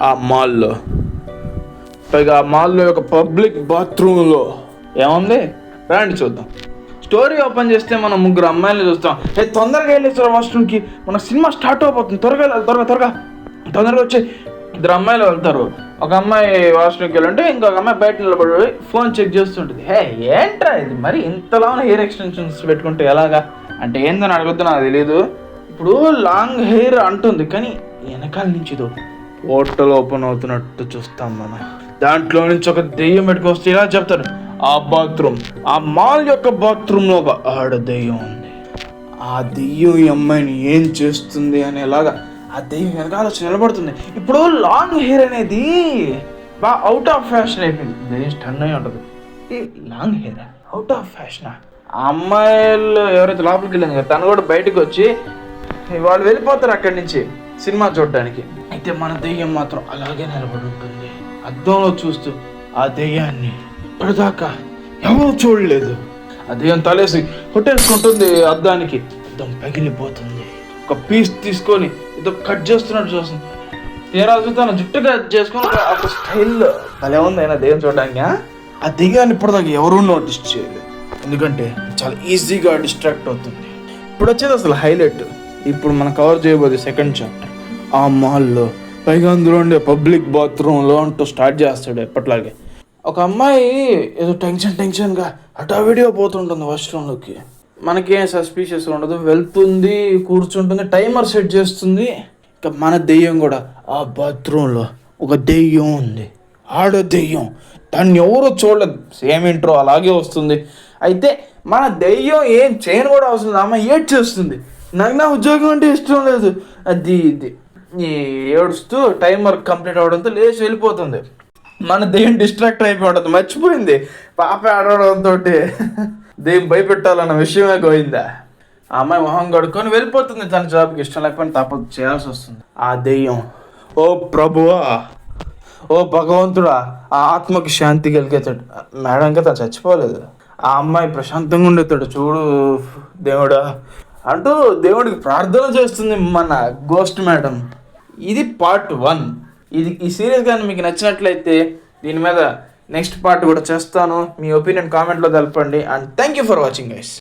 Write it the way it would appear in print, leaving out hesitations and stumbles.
ఆ మాల్లో. పైగా ఆ మాల్లో ఒక పబ్లిక్ బాత్రూంలో ఏముంది రండి చూద్దాం. స్టోరీ ఓపెన్ చేస్తే మనం ముగ్గురు అమ్మాయిలు చూస్తాం. తొందరగా వెళ్ళేసారు వాష్రూమ్కి, మన సినిమా స్టార్ట్ అయిపోతుంది, త్వరగా వెళ్ళాలి, తొందరగా వచ్చి. ఇద్దరు అమ్మాయిలు వెళ్తారు. ఒక అమ్మాయి వాష్రూమ్కి వెళ్ళంటే ఇంకొక అమ్మాయి బయట నిలబడి ఫోన్ చెక్ చేస్తుంటుంది. ఏంట్రా ఇది మరి ఇంతలా హెయిర్ ఎక్స్టెన్షన్స్ పెట్టుకుంటే ఎలాగా అంటే ఏందని అడగద్దు, నాకు తెలీదు. ఇప్పుడు లాంగ్ హెయిర్ అంటుంది కానీ వెనకాల నుంచి ఇదో హోటల్ ఓపెన్ అవుతున్నట్టు చూస్తాం మనం. దాంట్లో నుంచి ఒక దెయ్యం పెట్టుకొస్తే ఇలా చెప్తారు, ఆ బాత్రూమ్, ఆ మాల్ యొక్క బాత్రూంలో ఒక ఆడ దెయ్యం ఉంది. ఆ దెయ్యం ఈ అమ్మాయిని ఏం చేస్తుంది అనేలాగా ఆ దెయ్యం వెనకాల వచ్చి నిలబడుతుంది. ఇప్పుడు లాంగ్ హెయిర్ అనేది బాగా అవుట్ ఆఫ్ ఫ్యాషన్ అయిపోయింది. దెయ్యం స్టన్ అయి ఉంటుంది. ఈ లాంగ్ హెయిర్ అవుట్ ఆఫ్ ఫ్యాషనా? ఆ అమ్మాయిలు ఎవరైతే లోపలికి వెళ్ళింది కదా తను కూడా బయటకు వచ్చి వాళ్ళు వెళ్ళిపోతారు అక్కడి నుంచి సినిమా చూడడానికి. అయితే మన దెయ్యం మాత్రం అలాగే నిలబడి ఉంటుంది అద్దంలో చూస్తూ. ఆ దెయ్యాన్ని ఇప్పటిదాకా ఎవరు చూడలేదు. ఆ దెయ్యం తలేసి కొట్టేసుకుంటుంది అద్దానికి. అద్దం పగిలిపోతుంది. ఒక పీస్ తీసుకొని ఏదో కట్ చేస్తున్నట్టు చూస్తుంది. తీరా తన జుట్టు కట్ చేసుకొని ఒక స్టైల్ భలే ఉంది అయినా దెయ్యం చూడడానికి. ఆ దెయ్యాన్ని ఇప్పటిదాకా ఎవరూ నోటీస్ చేయలేదు, ఎందుకంటే చాలా ఈజీగా డిస్ట్రాక్ట్ అవుతుంది. ఇప్పుడు వచ్చేది అసలు హైలైట్. ఇప్పుడు మనం కవర్ చేయబోదు సెకండ్ చాప్టర్. ఆ మాల్లో పైగా అందులో ఉండే పబ్లిక్ బాత్రూంలో అంటూ స్టార్ట్ చేస్తాడు ఎప్పట్లాగే. ఒక అమ్మాయి ఏదో టెన్షన్గా హఠావిడిగా పోతుంటుంది వాష్రూమ్లోకి. మనకేం సస్పీషియస్ ఉండదు, వెళ్తుంది, కూర్చుంటుంది, టైమర్ సెట్ చేస్తుంది. ఇంకా మన దెయ్యం కూడా ఆ బాత్రూంలో ఒక దెయ్యం ఉంది, ఆడ దెయ్యం. దాన్ని ఎవరో చూడలేదు, సేమ్ ఇంట్రో అలాగే వస్తుంది. అయితే మన దెయ్యం ఏం చేయను కూడా అవసరం లేదు, అమ్మాయి ఏడ్ చేస్తుంది. నాకు నా ఉద్యోగం అంటే ఇష్టం లేదు అది ఇది ఏడుస్తూ టైమర్ కంప్లీట్ అవడంతో లేచి వెళ్ళిపోతుంది. మన దెయ్యం డిస్ట్రాక్ట్ అయిపోయి ఉంటుంది, మర్చిపోయింది పాప ఆడడంతో దెయ్యం భయపెట్టాలన్న విషయమే పోయిందా. ఆ అమ్మాయి మొహం కడుక్కొని వెళ్ళిపోతుంది. తన జాబ్కి ఇష్టం లేకపోయినా తప్పదు, చేయాల్సి వస్తుంది. ఆ దెయ్యం, ఓ ప్రభువా, ఓ భగవంతుడా, ఆ ఆత్మకి శాంతి కలిగేతాడు. మేడంగా తను చచ్చిపోలేదు, ఆ అమ్మాయి ప్రశాంతంగా ఉండేతాడు. చూడు దేవుడా అంటూ దేవుడికి ప్రార్థన చేస్తుంది మన గోస్ట్ మేడం. ఇది పార్ట్ 1. ఈ సీరీస్ కానీ మీకు నచ్చినట్లయితే దీని మీద నెక్స్ట్ పార్ట్ కూడా చేస్తాను. మీ ఒపీనియన్ కామెంట్లో తెలపండి. And thank you for watching guys.